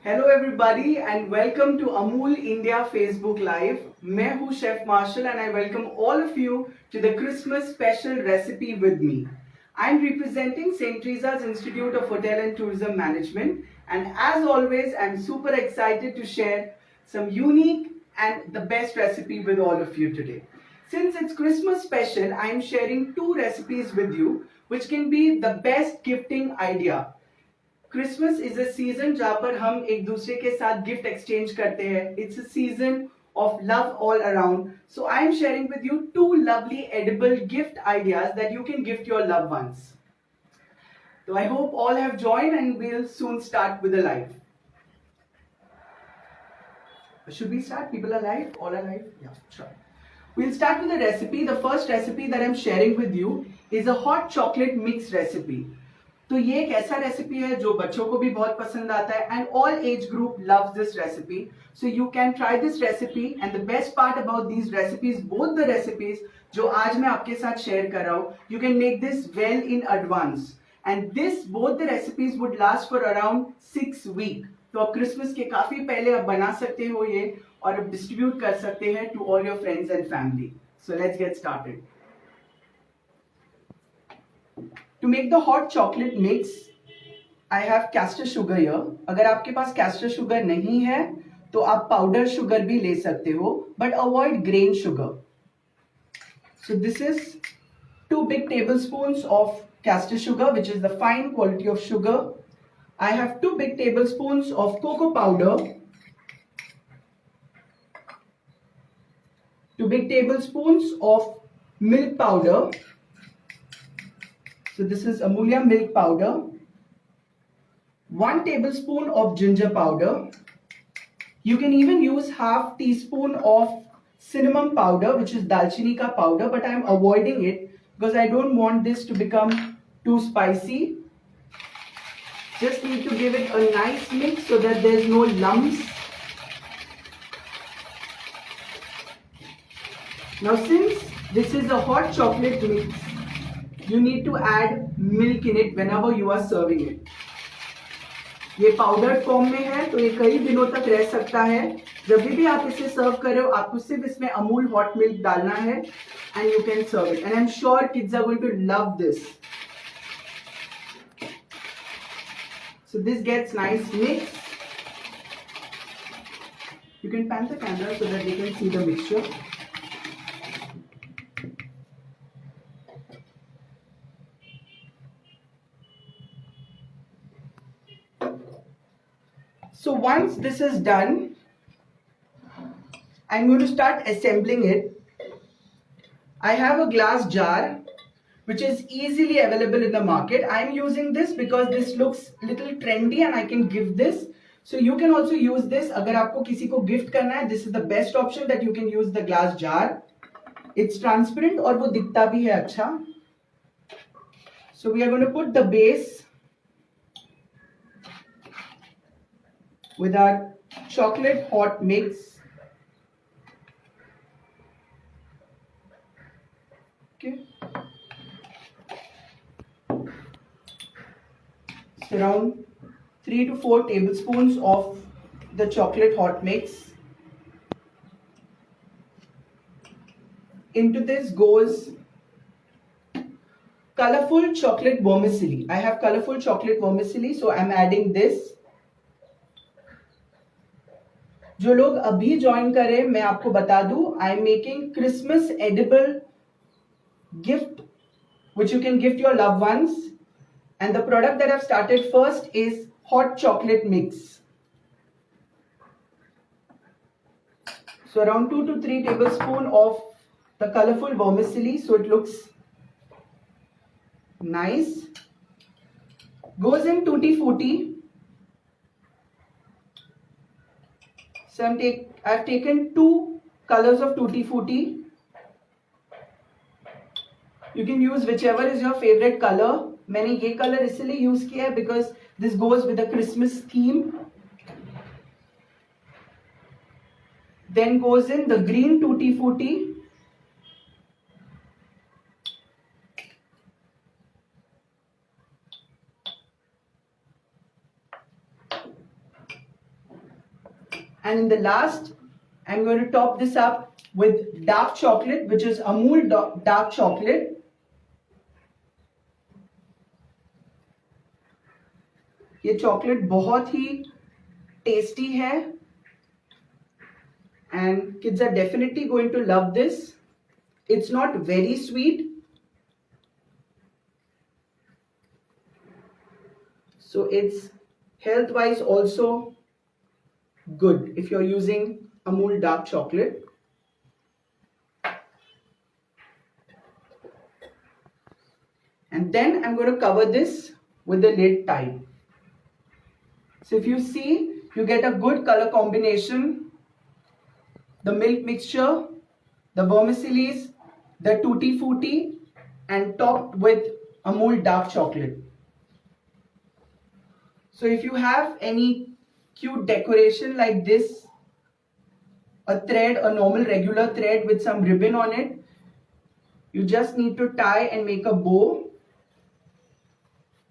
Hello everybody and welcome to Amul India Facebook live. मैं हूं chef Marshall and I welcome all of you to the Christmas special recipe with me. I am representing Saint Teresa's institute of hotel and tourism management and as always I'm super excited to share some unique and the best recipe with all of you today. Since it's Christmas special, I am sharing two recipes with you which can be the best gifting idea. Christmas is a season जहां पर हम एक दूसरे के साथ gift exchange करते हैं. It's a season of love all around. So I am sharing with you two lovely edible gift ideas that you can gift your loved ones. So I hope all have joined and we'll soon start with the live. Should we start? People are live? All are live? Yeah, sure. We'll start with the recipe. The first recipe that I'm sharing with you is a hot chocolate mix recipe. तो ये एक ऐसा recipe है जो बच्चों को भी बहुत पसंद आता है and all age group loves this recipe. So you can try this recipe and the best part about these recipes, both the recipes जो आज मैं आपके साथ शेयर कर रहा हूं, you can make this well in advance and this both the recipes would last for around 6 week. तो आप क्रिसमस के काफी पहले आप बना सकते हो ये और डिस्ट्रीब्यूट कर सकते हैं to all your friends and family. So let's get started. To make the hot chocolate mix, I have castor sugar here. अगर आपके पास castor sugar नहीं है तो आप powder sugar भी ले सकते हो, but avoid grain sugar. So this is 2 big tablespoons of castor sugar, which is the fine quality of sugar. I have 2 big tablespoons of cocoa powder, 2 big tablespoons of milk powder. So this is Amulya milk powder, 1 tablespoon of ginger powder. You can even use half teaspoon of cinnamon powder, which is dalchini ka powder, but I am avoiding it because I don't want this to become too spicy. Just need to give it a nice mix so that there is no lumps. Now since this is a hot chocolate mix, you need to add milk in it whenever you are serving it. ये powder form में है तो ये कई दिनों तक रह सकता है. जब भी आप इसे सर्व कर रहे हो आपको सिर्फ इसमें अमूल हॉट मिल्क डालना है and you can serve it. And I am sure kids are going to love this. So this gets nice mix. You can pan the camera so that you can see the mixture. So once this is done, I'm going to start assembling it. I have a glass jar which is easily available in the market. I'm using this because this looks little trendy and I can give this. So you can also use this. अगर आपको किसी को gift करना है, this is the best option that you can use the glass jar. It's transparent और वो दिखता भी है अच्छा. So we are going to put the base with our chocolate hot mix. Okay. So around 3 to 4 tablespoons of the chocolate hot mix. Into this goes colorful chocolate vermicelli. I have colorful chocolate vermicelli, so I'm adding this. जो लोग अभी join करें मैं आपको बता दूं, I am making Christmas edible gift which you can gift your loved ones, and the product that I've started first is hot chocolate mix. So around 2 to 3 tablespoons of the colorful vermicelli, so it looks nice. Goes in tutti frutti. So I've taken 2 colors of tutti frutti. You can use whichever is your favorite color. मैंने ये color इसलिए use किया है because this goes with the Christmas theme. Then goes in the green tutti frutti. And in the last, I'm going to top this up with dark chocolate, which is Amul dark chocolate. ये chocolate बहुत ही tasty है and kids are definitely going to love this. It's not very sweet, so it's health wise also good if you're using Amul dark chocolate. And then I'm going to cover this with the lid tight. So if you see, you get a good color combination. The milk mixture, the vermicellis, the tutti frutti, and topped with Amul dark chocolate. So if you have any cute decoration like this, a thread, a normal regular thread with some ribbon on it, you just need to tie and make a bow.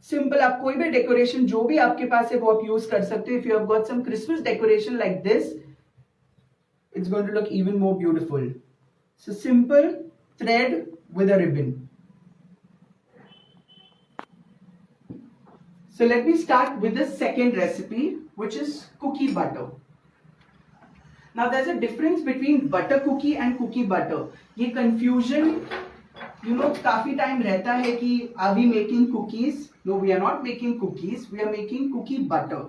Simple, आप कोई भी decoration जो भी आपके पास है वो आप use कर सकते हो. If you have got some Christmas decoration like this, it's going to look even more beautiful. So simple thread with a ribbon. So let me start with the second recipe, which is cookie butter. Now there's a difference between butter cookie and cookie butter. ये confusion काफी time रहता है कि are we making cookies? No, we are not making cookies. We are making cookie butter.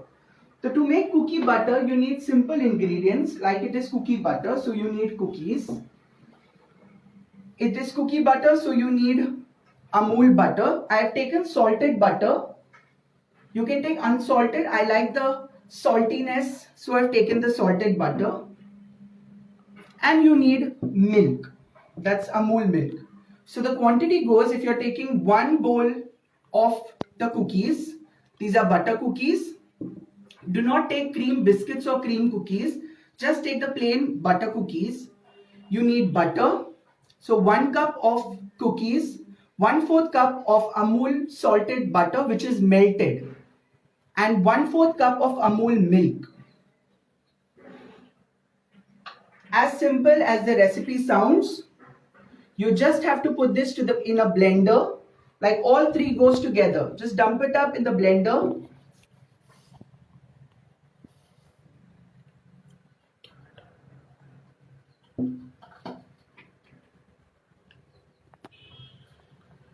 So to make cookie butter, you need simple ingredients like it is cookie butter. So you need cookies. It is cookie butter, so you need Amul butter. I have taken salted butter. You can take unsalted. I like the saltiness, so I have taken the salted butter. And you need milk. That's Amul milk. So the quantity goes, if you're taking 1 bowl of the cookies, these are butter cookies. Do not take cream biscuits or cream cookies. Just take the plain butter cookies. You need butter. So 1 cup of cookies, 1/4 cup of Amul salted butter, which is melted, and 1/4 cup of Amul milk. As simple as the recipe sounds, you just have to put this in a blender. Like all three goes together. Just dump it up in the blender.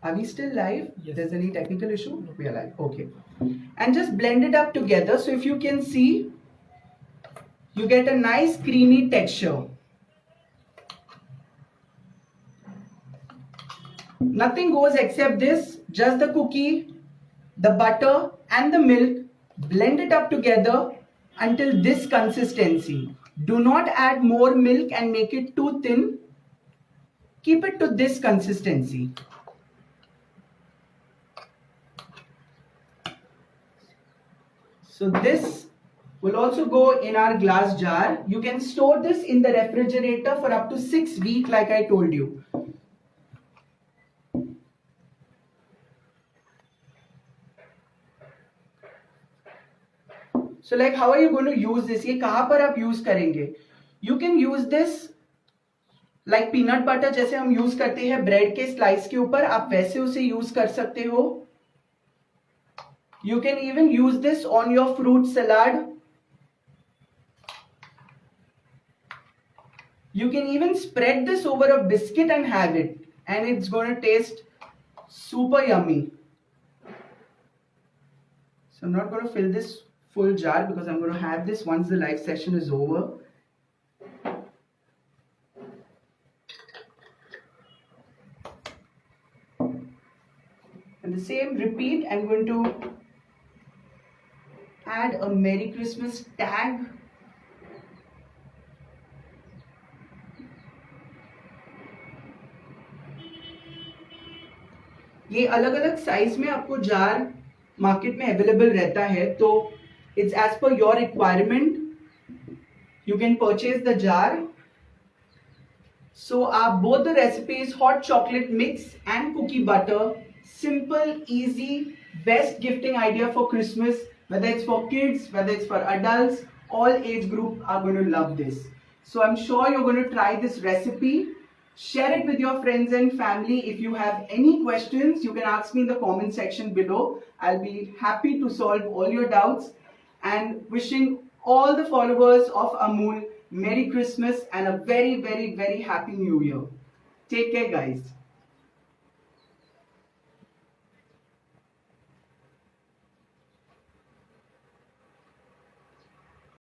Are we still live? Yes. There's any technical issue? We are live. Okay. And just blend it up together. So if you can see, you get a nice creamy texture. Nothing goes except this, just the cookie, the butter and the milk. Blend it up together until this consistency. Do not add more milk and make it too thin. Keep it to this consistency. So this will also go in our glass jar. You can store this in the refrigerator for up to 6 weeks like I told you. So like how are you going to use this? ये कहाँ पर आप use करेंगे? You can use this like peanut butter जैसे हम use करते हैं bread के slice के ऊपर, आप वैसे उसे use कर सकते हो. You can even use this on your fruit salad. You can even spread this over a biscuit and have it, and it's going to taste super yummy. So I'm not going to fill this full jar because I'm going to have this once the live session is over. And the same repeat, I'm going to add a Merry Christmas tag. ये अलग अलग size में आपको jar market में available रहता है, तो it's as per your requirement. You can purchase the jar. So both the recipes, hot chocolate mix and cookie butter, simple, easy, best gifting idea for Christmas, whether it's for kids, whether it's for adults, all age group are going to love this. So I'm sure you're going to try this recipe. Share it with your friends and family. If you have any questions, you can ask me in the comment section below. I'll be happy to solve all your doubts. And wishing all the followers of Amul Merry Christmas and a very, very, very Happy New Year. Take care, guys.